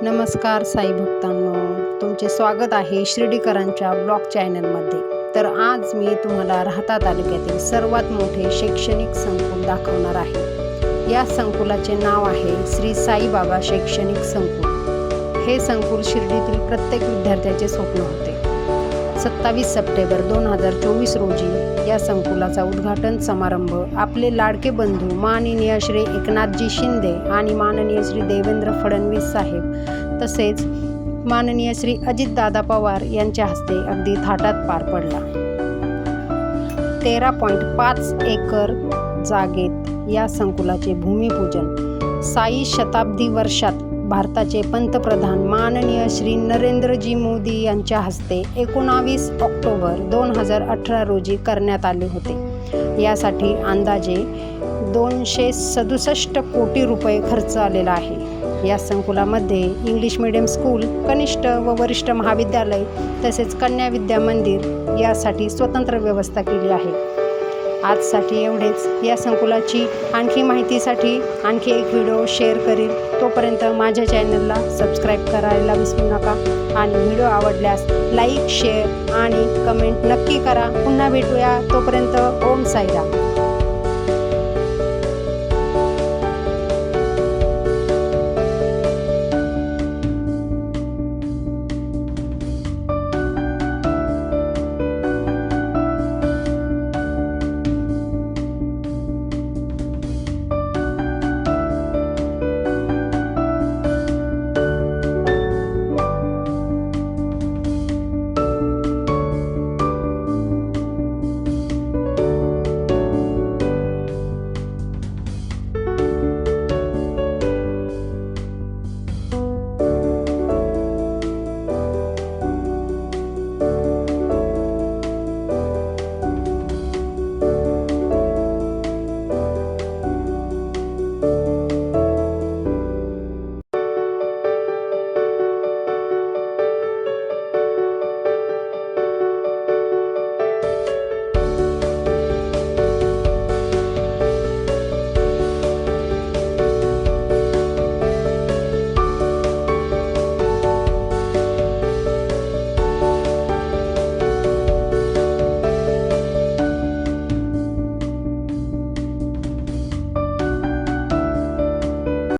नमस्कार साई भक्तांनो, तुमचे स्वागत आहे शिर्डीकरांच्या ब्लॉग चॅनलमध्ये। तर आज मी तुम्हाला राहता तालुक्यातील सर्वात मोठे शैक्षणिक संकुल दाखवणार आहे। या संकुलाचे नाव आहे श्री साईबाबा शैक्षणिक संकुल। हे संकुल शिर्डीतील प्रत्येक विद्यार्थ्याचे स्वप्न होते। 27 सप्टेंबर 2024 रोजी या संकुलाचा उद्घाटन समारंभ आपले लाडके बंधू माननीय श्री एकनाथजी शिंदे आणि माननीय श्री देवेंद्र फडणवीस साहेब तसेच माननीय श्री अजितदादा पवार यांच्या हस्ते अगदी थाटात पार पडला। 13.5 एकर जागेत या संकुलाचे भूमिपूजन साई शताब्दी वर्षात भारताचे पंतप्रधान माननीय श्री नरेंद्रजी मोदी यांच्या हस्ते 19 ऑक्टोबर 2018 रोजी करण्यात आले होते। यासाठी अंदाजे 267 कोटी रुपये खर्च आलेला आहे। या संकुलामध्ये इंग्लिश मीडियम स्कूल, कनिष्ठ व वरिष्ठ महाविद्यालय तसेच कन्या विद्या मंदिर यासाठी स्वतंत्र व्यवस्था केली आहे। आजसाठी एवढेच। या संकुलाची आणखी माहितीसाठी आणखी एक व्हिडिओ शेअर करील। तोपर्यंत माझ्या चॅनलला सबस्क्राईब करायला विसरू नका आणि व्हिडिओ आवडल्यास लाईक, शेअर आणि कमेंट नक्की करा। पुन्हा भेटूया, तोपर्यंत ओम साईराम।